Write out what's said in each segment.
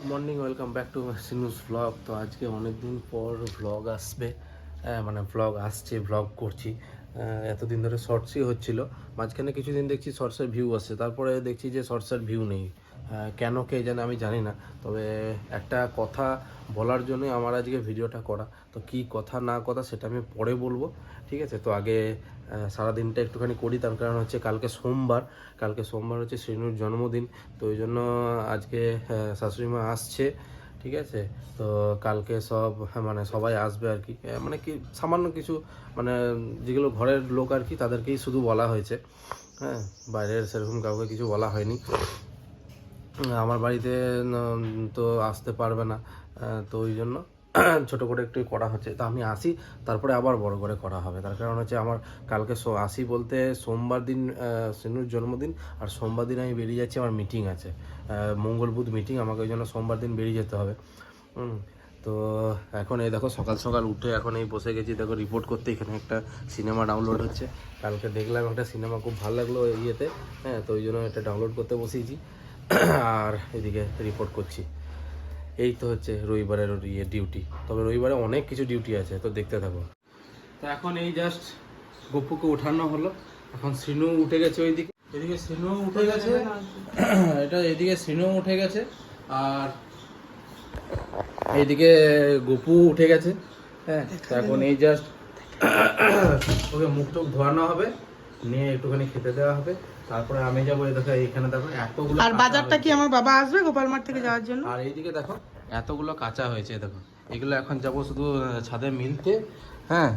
Morning, welcome back to my Sinu's vlog. তো আজকে অনেক দিন পর ভ্লগ আসবে, মানে ভ্লগ আসছে, ভ্লগ করছি। এতদিন ধরে শর্টসই হচ্ছিল, মাঝখানে কিছুদিন দেখছি শর্টসের ভিউ আসছে, তারপরে দেখছি যে শর্টসের ভিউ নেই। কেন কে জানে, আমি জানি না। তবে একটা কথা বলার জন্যই আমার আজকে ভিডিওটা করা। তো কি কথা না কথা সেটা আমি পরে বলবো, ঠিক আছে? তো আগে সারাদিনটা একটুখানি করি, তার কারণ হচ্ছে কালকে সোমবার হচ্ছে শ্রীনুর জন্মদিন। তো ওই জন্য আজকে শাশুড়িমা আসছে, ঠিক আছে? তো কালকে মানে সবাই আসবে আর কি, মানে কি সামান্য কিছু, মানে যেগুলো ঘরের লোক আর কি, তাদেরকেই শুধু বলা হয়েছে। হ্যাঁ, বাইরের সেরকম কাউকে কিছু বলা হয়নি। আমার বাড়িতে তো আসতে পারবে না, তো ওই জন্য ছোটো করে একটু করা হচ্ছে। তো আমি আসি, তারপরে আবার বড় করে করা হবে। তার কারণ হচ্ছে আমার কালকে আসি বলতে সোমবার দিন সিনুর জন্মদিন, আর সোমবার দিন আমি বেরিয়ে যাচ্ছি, আমার মিটিং আছে, মঙ্গল বুধ মিটিং, আমাকে ওই জন্য সোমবার দিন বেরিয়ে যেতে হবে। তো এখন এই দেখো সকাল সকাল উঠে এখন এই বসে গেছি, দেখো রিপোর্ট করতে। এখানে একটা সিনেমা ডাউনলোড হচ্ছে, কালকে দেখলাম একটা সিনেমা খুব ভালো লাগলো ইয়েতে, হ্যাঁ, তো ওই জন্য এটা ডাউনলোড করতে বসিয়েছি আর এদিকে রিপোর্ট করছি। এই তো হচ্ছে রবিবারের ডিউটি। তবে রবিবারে অনেক কিছু ডিউটি আছে, তো দেখতে থাকো। তো এখন এই জাস্ট গপুকে উঠানো হলো, এখন শ্রীনু উঠে গেছে, এদিকে শ্রীনু উঠে গেছে, এদিকে শ্রীনু উঠে গেছে, আর এইদিকে গপু উঠে গেছে। হ্যাঁ, এখন এই জাস্ট ওকে মুখ টুক ধোয়ানো হবে, নিয়ে একটুখানি খেতে দেওয়া হবে, তারপরে আমি যাবো। দেখো এইখানে দেখো এতগুলো, আর বাজারটা কি আমার বাবা আসবে গোপাল মাঠ থেকে যাওয়ার জন্য। আর এইদিকে দেখো এতগুলো কাঁচা হয়েছে, দেখো এগুলো এখন যাবো শুধু ছাদে মিলতে। হ্যাঁ,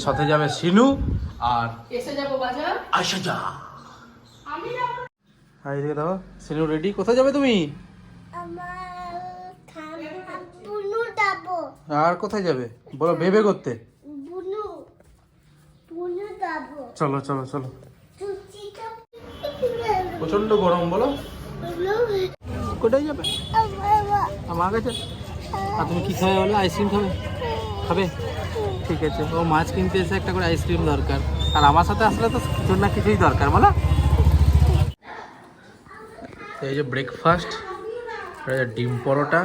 সাথে যাবে সিনু, আর এসে যাবো বাজার, আসে যা। আর এইদিকে দেখো সিনু রেডি। কোথায় যাবে তুমি? আর কোথায় যাবে বলো? বেবে করতে। চলো চলো চলো, প্রচন্ড গরম, বলো কোথায় যাবে? আমার কাছে। আর তুমি কি খাবে বলো? আইসক্রিম খাবে? ঠিক আছে, ও মাছ কিনতে এসে একটা করে আইসক্রিম দরকার, আর আমার সাথে আসলে তো কিছু না কিছুই দরকার, বলো। এই যে ব্রেকফাস্ট, ডিম পরোটা,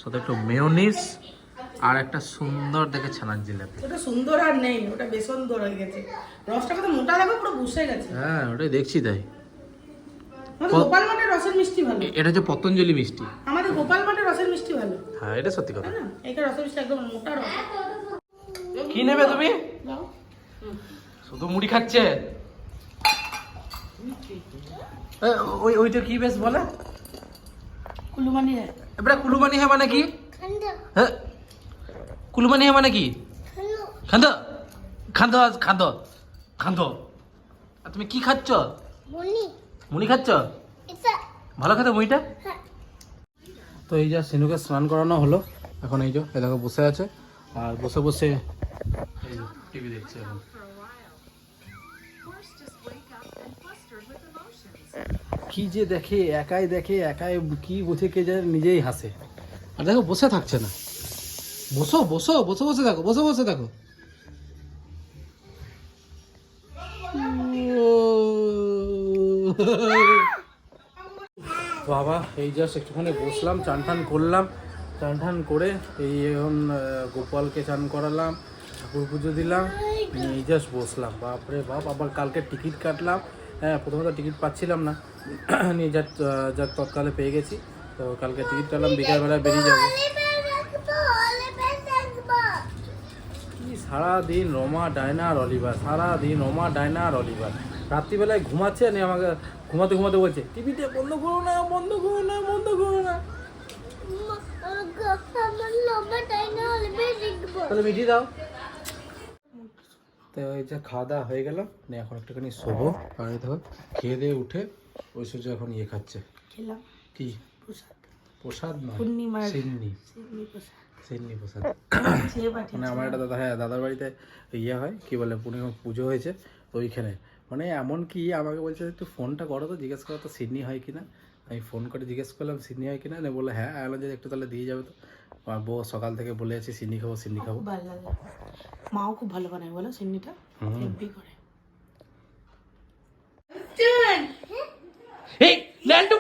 সাথে একটু মেয়োনিজ, আর একটা সুন্দর দেখে ছানার জিলাপি। ওটা সুন্দর আর নেই, ওটা বেসন ধরে গেছে, রসটা কত মোটা লাগবে, পুরো বসে গেছে। হ্যাঁ, ওটাই দেখছি তাই। আমাদের গোপাল মাঠের রসের মিষ্টি ভালো। এটা হচ্ছে পতঞ্জলি মিষ্টি। আমাদের গোপাল মাঠের রসের মিষ্টি ভালো। হ্যাঁ, এটা সত্যি কথা। না, এইটা রসের মিষ্টি একদম মোটা রস। কি নেবে তুমি? শুধু মুড়ি খাচ্ছে। ওইটা কি বেশ বলে? কুলুমানি রে। এবারে কুলুমানি হে মানে কি? হ্যাঁ, কুলুমানি হে মানে কি? খান্দ খান্দ খান্দ খান্দ। আর তুমি কি খাচ্ছ? মুড়ি খাচ্ছ? ভালো খেতে মুড়িটা। তো এই যা সিনুকে স্নান করানো হলো, এখন এই যে দেখো বসে আছে, আর বসে বসে টিভি দেখছে এখন। কি যে দেখে, একাই কি বুঝে কে যায়, নিজেই হাসে। আর দেখো বসে থাকছে না, বসে দেখো। বাবা, এই জাস্ট একটুখানি বসলাম, চান টান করে এই এখন গোপালকে চান করালাম, ঠাকুর পুজো দিলাম, এই জাস্ট বসলাম। বাপরে বাপ, আবার কালকে টিকিট কাটলাম। হ্যাঁ, প্রথমত টিকিট পাচ্ছিলাম না, নিয়ে যার তৎকালে পেয়ে গেছি। তো কালকে টিকিট কাটলাম, বিকালবেলা বেরিয়ে যাবো। কি সারাদিন রমা ডায়না আর অলিভার, রাত্রিবেলায় ঘুমাচ্ছে, নিয়ে আমাকে ঘুমাতে বলছে টিভিটা বন্ধ করো না। তাহলে মিটিয়ে দাও। তো এই যে খাওয়া দাওয়া হয়ে গেল, নিয়ে এখন একটুখানি শোবো। আর এই দেখো খেয়ে দিয়ে উঠে ঐশ্বর্য এখন খাচ্ছে। খেলাম কি প্রসাদ? নয়, সিন্নি প্রসাদ। মানে আমার একটা দাদার বাড়িতে হয়, কি বলে, পুজো হয়েছে, তো ওইখানে মানে এমন কি আমাকে বলছে একটু ফোনটা করো তো, জিজ্ঞেস করো তো সিন্নি হয় কিনা। আমি ফোন করে জিজ্ঞেস করলাম সিন্নি হয় কিনা, বললো হ্যাঁ। আলো যে একটু তাহলে দিয়ে যাবে তো। আর বউ সকাল থেকে বলে আছে সিন্নি খাবো। ভালো লাগে, মাও খুব ভালো বানায় বলো সিন্নিটা, হেভি করে। এই ল্যান্ডু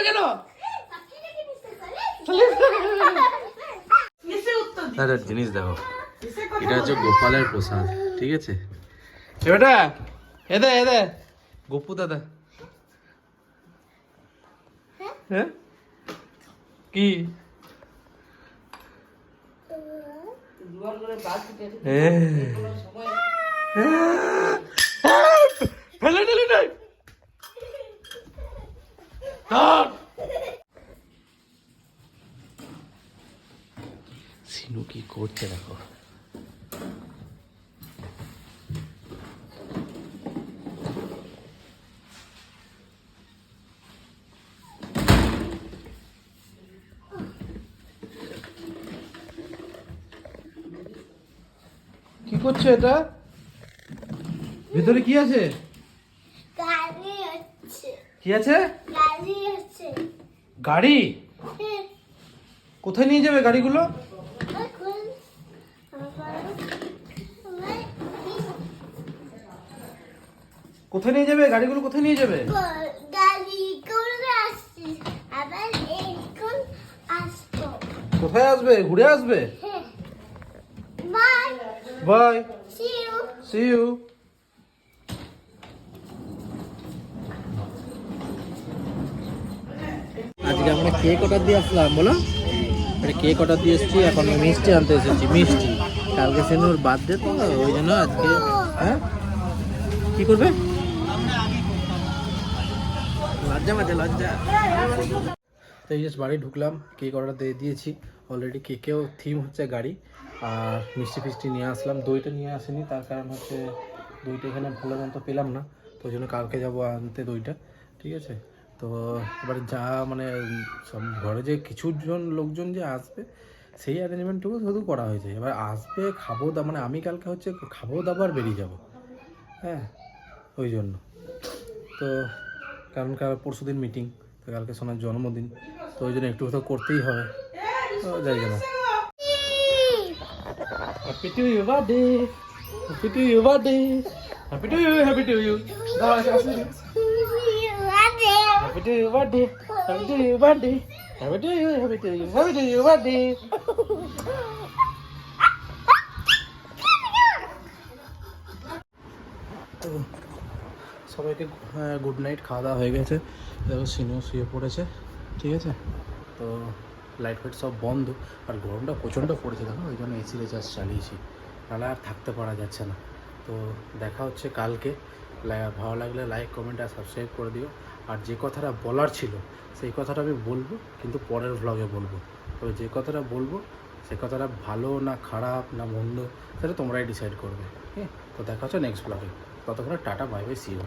কেন? কিসে উত্তর দিই? দাদা জিনিস দেখো, কিসে কথা এটা হচ্ছে বলে? গোপালের প্রসাদ, ঠিক আছে? বেটা এদে এদে গোপু দাদা, হ্যাঁ কি দুবার করে বাদ দিতে সময় ফেলে দিলি নাই সিনু কি করছে দেখো। কি করছো এটা? ভিতরে কি আছে? গাড়ি হচ্ছে কি আছে? গাড়ি হচ্ছে গাড়ি? কোথায় নিয়ে যাবে গাড়িগুলো? এখন কোথায় নিয়ে যাবে গাড়িগুলো? কোথায় নিয়ে যাবে? গাড়ি করে আসছি আবার এখন আসবো কোথায় আসবে? ঘুরে আসবে? Bye bye, see you see you. আজকে আমরা কেক অর্ডার দিয়ে আসলাম, বলো। কেক অর্ডার দিয়ে এসেছি, এখন মিষ্টি আনতে এসেছি, মিষ্টি। কালকে সিনুর বার্থডে তো, ওই জন্য আজকে। হ্যাঁ কি করবে? লজ্জা মাঝে লজ্জা। তো এই জাস্ট বাড়ি ঢুকলাম, কেক অর্ডার দিয়ে দিয়েছি অলরেডি। কেকেও থিম হচ্ছে গাড়ি, আর মিষ্টি ফিষ্টি নিয়ে আসলাম। দইটা নিয়ে আসেনি, তার কারণ হচ্ছে দইটা এখানে ভালো মতো পেলাম না, তো ওই জন্য কালকে যাবো আনতে দইটা, ঠিক আছে? তো এবার যা মানে সব ঘরে যে কিছুজন লোকজন যে আসবে সেই অ্যারেঞ্জমেন্টটুকু শুধু করা হয়েছে। এবার আসবে, খাবো মানে আমি কালকে হচ্ছে খাবো দাবো আর বেরিয়ে যাবো, হ্যাঁ ওই জন্য। তো কারণ পরশু দিন মিটিং, তো কালকে সোনার জন্মদিন, তো ওই জন্য একটু তো করতেই হবে, তো যাই কেন। Happy to you birthday, happy to you birthday, happy to you, happy to you, happy to you birthday, happy to you birthday, happy to you, happy to you, happy to you birthday. তো সবাইকে good night, খাওয়া দাওয়া হয়ে গেছে। দেখো সিনেও শুয়ে পড়েছে, ঠিক আছে? তো লাইট ফাইট সব বন্ধ, আর গরমটা প্রচণ্ড পড়েছে দেখো, ওই জন্য এসি রিচার্জ চালিয়েছি, নাহলে আর থাকতে পারা যাচ্ছে না। তো দেখা হচ্ছে কালকে। ভালো লাগলে লাইক, কমেন্ট আর সাবস্ক্রাইব করে দিও। আর যে কথাটা বলার ছিল সেই কথাটা আমি বলবো, কিন্তু পরের ভ্লগে বলবো। তবে যে কথাটা বলবো সে কথাটা ভালো না খারাপ না মন্দ সেটা তোমরাই ডিসাইড করবে, হ্যাঁ? তো দেখা হচ্ছে নেক্সট ব্লগে। ততক্ষণে টাটা, বাই বাই, সি ইউ।